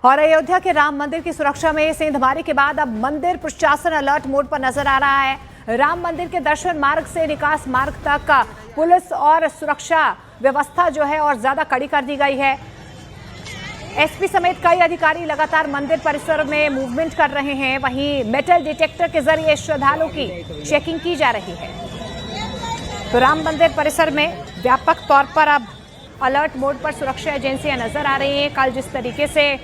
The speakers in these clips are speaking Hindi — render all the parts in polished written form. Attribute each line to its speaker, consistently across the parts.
Speaker 1: और अयोध्या के राम मंदिर की सुरक्षा में सेंधमारी के बाद अब मंदिर प्रशासन अलर्ट मोड पर नजर आ रहा है। राम मंदिर के दर्शन मार्ग से निकास मार्ग तक का पुलिस और सुरक्षा व्यवस्था जो है और ज्यादा कड़ी कर दी गई है। एसपी समेत कई अधिकारी लगातार मंदिर परिसर में मूवमेंट कर रहे हैं। वहीं मेटल डिटेक्टर के जरिए श्रद्धालुओं की चेकिंग की जा रही है। तो राम मंदिर परिसर में व्यापक तौर पर अब अलर्ट मोड पर सुरक्षा एजेंसियां नजर आ रही हैं। कल जिस तरीके से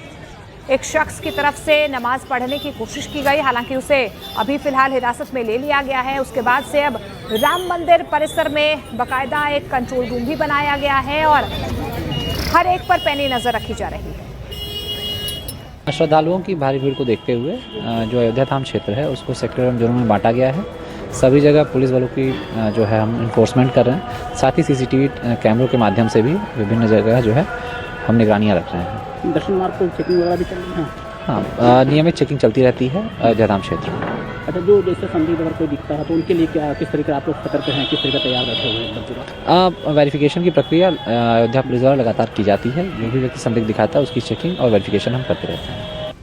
Speaker 1: एक शख्स की तरफ से नमाज पढ़ने की कोशिश की गई, हालांकि उसे अभी फिलहाल हिरासत में ले लिया गया है। उसके बाद से अब राम मंदिर परिसर में बाकायदा एक कंट्रोल रूम भी बनाया गया है और हर एक पर पैनी नजर रखी जा रही है।
Speaker 2: श्रद्धालुओं की भारी भीड़ को देखते हुए जो अयोध्या धाम क्षेत्र है उसको सेक्टर एवं जोनों में बांटा गया है। सभी जगह पुलिस बलों की जो है हम इन्फोर्समेंट कर रहे हैं। साथ ही सीसीटीवी कैमरों के माध्यम से भी विभिन्न जगह जो है हम निगरानियां रख रहे हैं।
Speaker 3: दर्शन मार्ग पर चेकिंग वगैरह भी चल रही है?
Speaker 2: हाँ, नियमित चेकिंग चलती रहती है अयोध्या धाम क्षेत्र में।
Speaker 3: अच्छा, जो जैसे संदिग्ध अगर कोई दिखता है तो उनके लिए क्या किस तरीके आप लोग सतर्क हैं, किस तरीके तैयार बैठे हुए हैं?
Speaker 2: वेरिफिकेशन की प्रक्रिया अयोध्या पुलिस द्वारा लगातार की जाती है। जो भी व्यक्ति संदिग्ध दिखाता है उसकी चेकिंग और वेरिफिकेशन हम करते रहते हैं।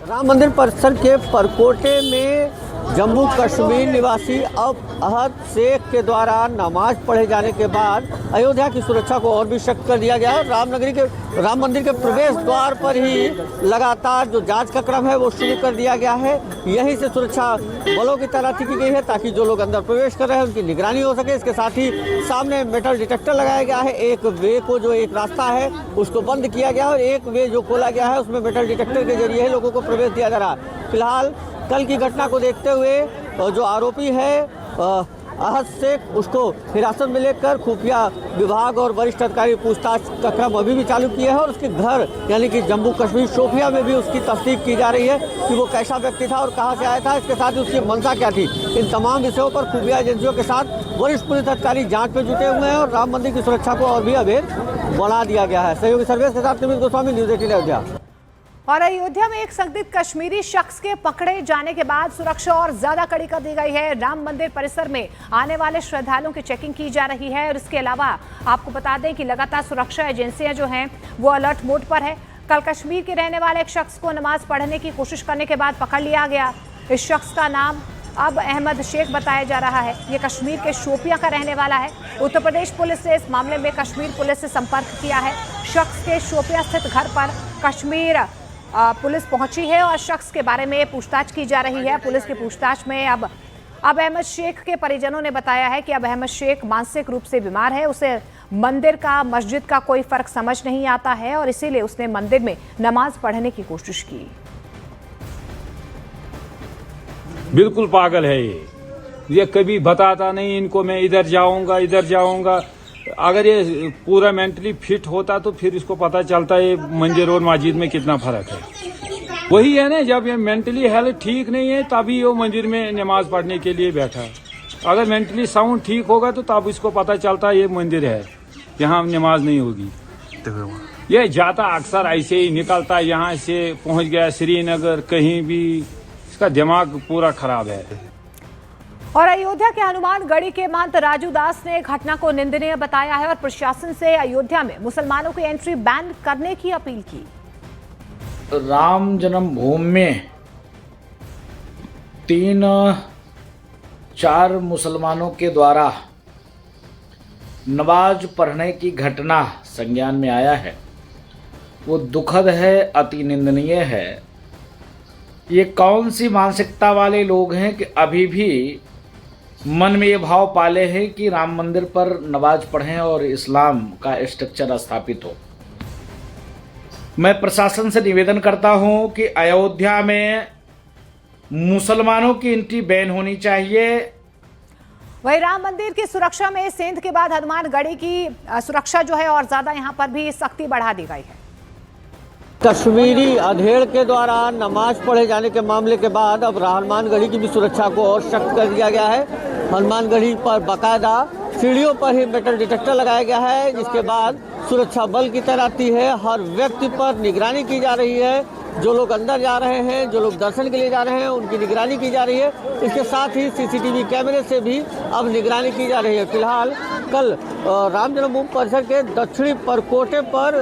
Speaker 4: राम मंदिर परिसर के परकोटे में जम्मू कश्मीर निवासी अहद शेख के द्वारा नमाज पढ़े जाने के बाद अयोध्या की सुरक्षा को और भी सख्त कर दिया गया है। राम मंदिर के प्रवेश द्वार पर ही लगातार जो जांच का क्रम है वो शुरू कर दिया गया है। यहीं से सुरक्षा बलों की तैनाती की गई है ताकि जो लोग अंदर प्रवेश कर रहे हैं उनकी निगरानी हो सके। इसके साथ ही सामने मेटल डिटेक्टर लगाया गया है। एक वे को जो एक रास्ता है उसको बंद किया गया है और एक वे जो खोला गया है उसमें मेटल डिटेक्टर के जरिए ही लोगों को प्रवेश दिया जा रहा है। फिलहाल कल की घटना को देखते हुए जो आरोपी है अहद शेख उसको हिरासत में लेकर खुफिया विभाग और वरिष्ठ अधिकारी पूछताछ का क्रम अभी भी चालू किया है और उसके घर यानी कि जम्मू कश्मीर शोपिया में भी उसकी तफ्तीश की जा रही है कि वो कैसा व्यक्ति था और कहां से आया था। इसके साथ ही उसकी मंशा क्या थी। इन तमाम विषयों पर खुफिया एजेंसियों के साथ वरिष्ठ पुलिस अधिकारी जांच में जुटे हुए हैं और राम मंदिर की सुरक्षा को और भी अभेद बढ़ा दिया गया है। सहयोगी सर्वेश के साथ निमित गोस्वामी, न्यूज़ 18 अयोध्या।
Speaker 1: और अयोध्या में एक संदिग्ध कश्मीरी शख्स के पकड़े जाने के बाद सुरक्षा और ज्यादा कड़ी कर दी गई है। राम मंदिर परिसर में आने वाले श्रद्धालुओं की चेकिंग की जा रही है और इसके अलावा आपको बता दें कि लगातार सुरक्षा एजेंसियां जो हैं वो अलर्ट मोड पर है। कल कश्मीर के रहने वाले एक शख्स को नमाज पढ़ने की कोशिश करने के बाद पकड़ लिया गया। इस शख्स का नाम अब अहमद शेख बताया जा रहा है। ये कश्मीर के शोपिया का रहने वाला है। उत्तर प्रदेश पुलिस ने इस मामले में कश्मीर पुलिस से संपर्क किया है। शख्स के शोपिया स्थित घर पर कश्मीर पुलिस पहुंची है और शख्स के बारे में पूछताछ की जा रही है। पुलिस की पूछताछ में अब अहमद शेख के परिजनों ने बताया है कि अब अहमद शेख मानसिक रूप से बीमार है। उसे मंदिर का मस्जिद का कोई फर्क समझ नहीं आता है और इसीलिए उसने मंदिर में नमाज पढ़ने की कोशिश की।
Speaker 5: बिल्कुल पागल है ये कभी बताता नहीं इनको मैं इधर जाऊंगा। अगर ये पूरा मेंटली फिट होता तो फिर इसको पता चलता है मंदिर और मस्जिद में कितना फर्क है। वही है ना, जब ये मेंटली हेल्थ ठीक नहीं है तभी वो मंदिर में नमाज पढ़ने के लिए बैठा। अगर मेंटली साउंड ठीक होगा तो तब इसको पता चलता है ये मंदिर है, यहाँ नमाज नहीं होगी। ये जाता अक्सर ऐसे ही निकलता, यहाँ से पहुँच गया श्रीनगर, कहीं भी इसका दिमाग पूरा खराब है।
Speaker 1: और अयोध्या के हनुमानगढ़ी के महंत राजू दास ने घटना को निंदनीय बताया है और प्रशासन से अयोध्या में मुसलमानों की एंट्री बैन करने की अपील की।
Speaker 6: राम जन्मभूमि में 3-4 मुसलमानों के द्वारा नमाज पढ़ने की घटना संज्ञान में आया है। वो दुखद है, अति निंदनीय है। ये कौन सी मानसिकता वाले लोग हैं कि अभी भी मन में ये भाव पाले हैं कि राम मंदिर पर नमाज पढ़ें और इस्लाम का स्ट्रक्चर स्थापित हो। मैं प्रशासन से निवेदन करता हूं कि अयोध्या में मुसलमानों की एंट्री बैन होनी चाहिए।
Speaker 1: वही राम मंदिर की सुरक्षा में सेंध के बाद हनुमानगढ़ी की सुरक्षा जो है और ज्यादा यहाँ पर भी सख्ती बढ़ा दी गई है।
Speaker 4: कश्मीरी अधेड़ के द्वारा नमाज पढ़े जाने के मामले के बाद अब हनुमानगढ़ी की भी सुरक्षा को और सख्त कर दिया गया है। हनुमानगढ़ी पर बाकायदा सीढ़ियों पर ही मेटल डिटेक्टर लगाया गया है, जिसके बाद सुरक्षा बल की तैनाती है। हर व्यक्ति पर निगरानी की जा रही है। जो लोग अंदर जा रहे हैं, जो लोग दर्शन के लिए जा रहे हैं, उनकी निगरानी की जा रही है। इसके साथ ही सीसीटीवी कैमरे से भी अब निगरानी की जा रही है। फिलहाल कल राम जन्मभूमि परिसर के दक्षिणी परकोटे पर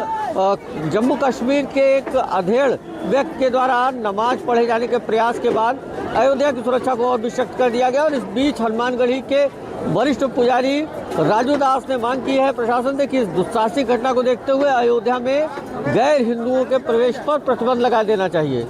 Speaker 4: जम्मू कश्मीर के एक अधेड़ व्यक्ति के द्वारा नमाज पढ़े जाने के प्रयास के बाद अयोध्या की सुरक्षा को और भी सख्त कर दिया गया। और इस बीच हनुमानगढ़ी के वरिष्ठ पुजारी राजू दास ने मांग की है प्रशासन से कि इस दुस्साहसिक घटना को देखते हुए अयोध्या में गैर हिंदुओं के प्रवेश पर प्रतिबंध लगा देना चाहिए।